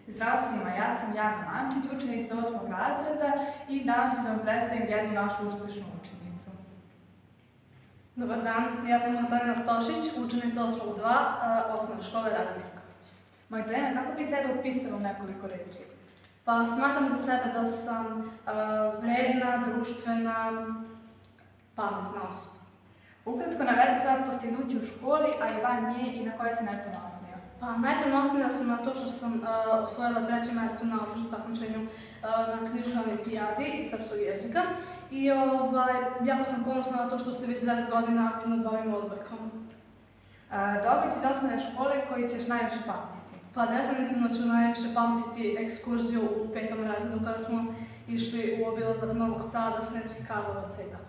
Zdravo svima, ja sam Jana Mančić, učenica 8. razreda i danas ću da vam predstavim jednu našu uspešnu učenicu. Dobar dan, ja sam Magdalena Stošić, učenica 8.2 osnovne škole Rade Miljković. Magdalena, kako bi sebe opisala u nekoliko reči? Pa smatram za sebe da sam vredna, društvena, pametna osoba. Ukratko navedi svoje postignuće u školi, a i van nje i na koje se najponosnija. Pa najponosnija sam na to što sam osvojila 3. mjesto na opštem takmičenju na knjižnoj olimpijadi iz srpskog jezika i jako sam ponosna na to što se već 9 godina aktivno bavim odbojkom. Događaj iz osnovne škole koji ćeš najviše pamtiti? Pa definitivno ću najviše pamtiti ekskurziju u 5. razredu kada smo išli u obilazak Novog Sada, Sremskih Karlovaca i tako.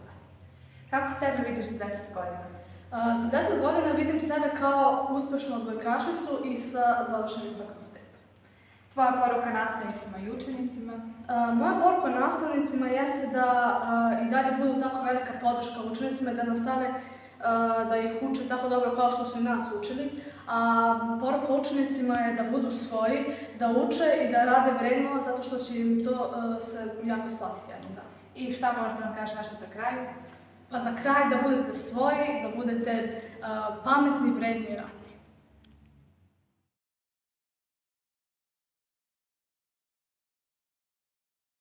Kako sebe vidiš za 10 godina? Za 10 godina vidim sebe kao uspešnu odbojkašicu i sa završenim fakultetom. Tvoja poruka nastavnicima i učenicima? Moja poruka nastavnicima jeste da i dalje budu tako velika podrška učenicima i da nastave da ih uče tako dobro kao što su i nas učili. A poruka učenicima je da budu svoji, da uče i da rade vredno zato što će im to se jako isplatiti jednog dana. I šta možete vam kažeš nešto za kraj? Pa za kraj da budete svoji, da budete pametni, vredni i radni.